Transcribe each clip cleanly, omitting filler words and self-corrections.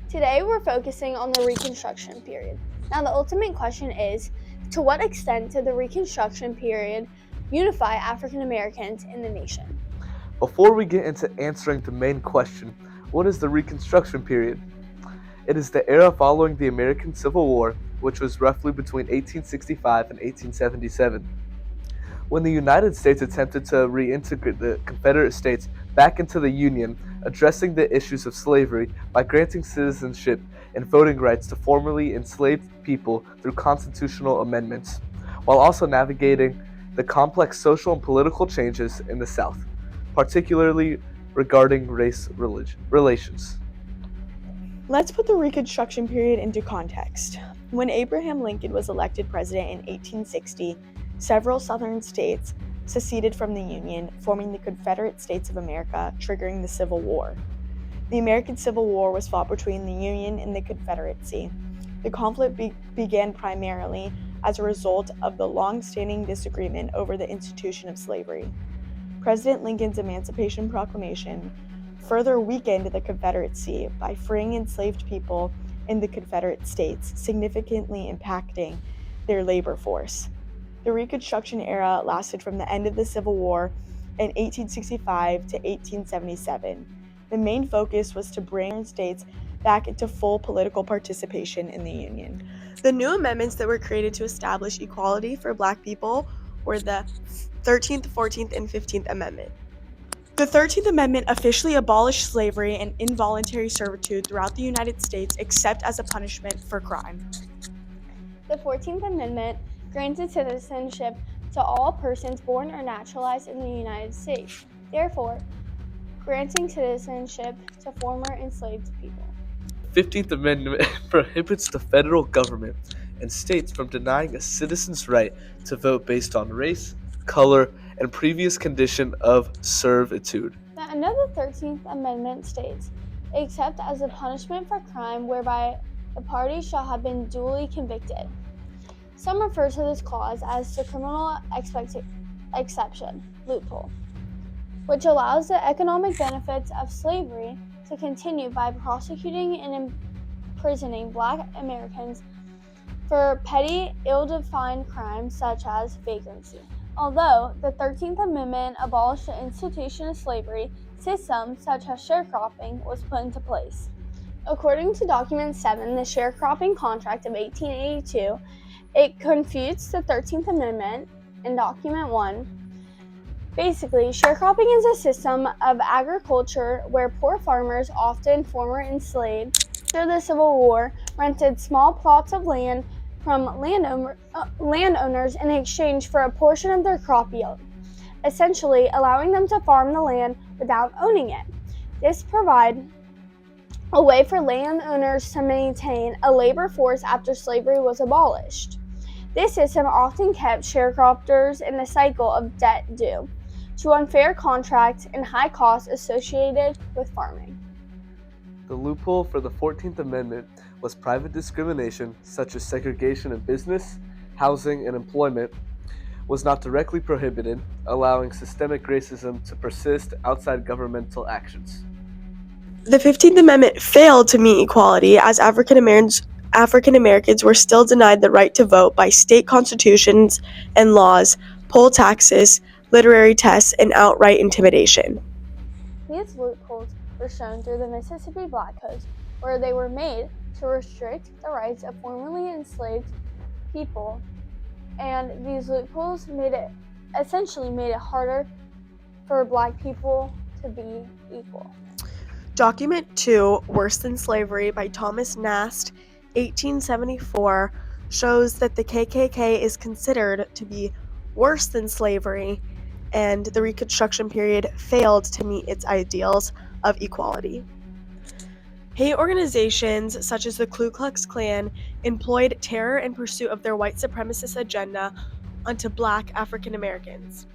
Today we're focusing on the Reconstruction period. Now the ultimate question is, to what extent did the Reconstruction period unify African Americans in the nation? Before we get into answering the main question, what is the Reconstruction Period? It is the era following the American Civil War, which was roughly between 1865 and 1877, when the United States attempted to reintegrate the Confederate States back into the Union, addressing the issues of slavery by granting citizenship and voting rights to formerly enslaved people through constitutional amendments, while also navigating the complex social and political changes in the South, particularly regarding race relations. Let's put the Reconstruction period into context. When Abraham Lincoln was elected president in 1860, several southern states seceded from the Union, forming the Confederate States of America, triggering the Civil War. The American Civil War was fought between the Union and the Confederacy. The conflict began primarily as a result of the long-standing disagreement over the institution of slavery. President Lincoln's Emancipation Proclamation further weakened the Confederacy by freeing enslaved people in the Confederate States, significantly impacting their labor force. The Reconstruction era lasted from the end of the Civil War in 1865 to 1877. The main focus was to bring states back into full political participation in the Union. The new amendments that were created to establish equality for Black people were the 13th, 14th, and 15th Amendment. The 13th Amendment officially abolished slavery and involuntary servitude throughout the United States except as a punishment for crime. The 14th Amendment granted citizenship to all persons born or naturalized in the United States, therefore granting citizenship to former enslaved people. The 15th Amendment prohibits the federal government and states from denying a citizen's right to vote based on race, color, and previous condition of servitude. The end of the 13th Amendment states, except as a punishment for crime whereby the party shall have been duly convicted. Some refer to this clause as the criminal exception, loophole, which allows the economic benefits of slavery to continue by prosecuting and imprisoning Black Americans for petty, ill-defined crimes such as vagrancy. Although the 13th Amendment abolished the institution of slavery, systems such as sharecropping was put into place. According to Document 7, the Sharecropping Contract of 1882, it confutes the 13th Amendment in Document 1. Basically, sharecropping is a system of agriculture where poor farmers, often former enslaved, after the Civil War, rented small plots of land from landowners in exchange for a portion of their crop yield, essentially allowing them to farm the land without owning it. This provided a way for landowners to maintain a labor force after slavery was abolished. This system often kept sharecroppers in a cycle of debt due to unfair contracts and high costs associated with farming. The loophole for the 14th Amendment was private discrimination, such as segregation in business, housing, and employment, was not directly prohibited, allowing systemic racism to persist outside governmental actions. The 15th Amendment failed to meet equality as African Americans were still denied the right to vote by state constitutions and laws, poll taxes, literary tests, and outright intimidation. These loopholes were shown through the Mississippi Black Codes, where they were made to restrict the rights of formerly enslaved people, and these loopholes essentially made it harder for Black people to be equal. Document 2, Worse Than Slavery by Thomas Nast, 1874, shows that the KKK is considered to be worse than slavery, and the Reconstruction period failed to meet its ideals of equality. Hate organizations such as the Ku Klux Klan employed terror in pursuit of their white supremacist agenda onto Black African Americans.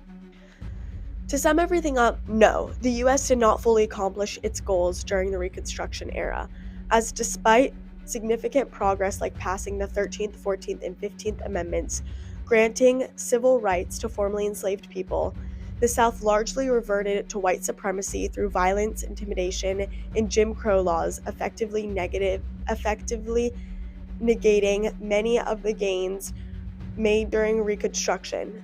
To sum everything up, no, the U.S. did not fully accomplish its goals during the Reconstruction era, as despite significant progress like passing the 13th, 14th, and 15th Amendments, granting civil rights to formerly enslaved people, The South largely reverted to white supremacy through violence, intimidation, and Jim Crow laws, effectively negating many of the gains made during Reconstruction.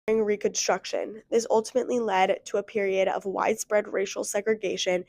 During Reconstruction, this ultimately led to a period of widespread racial segregation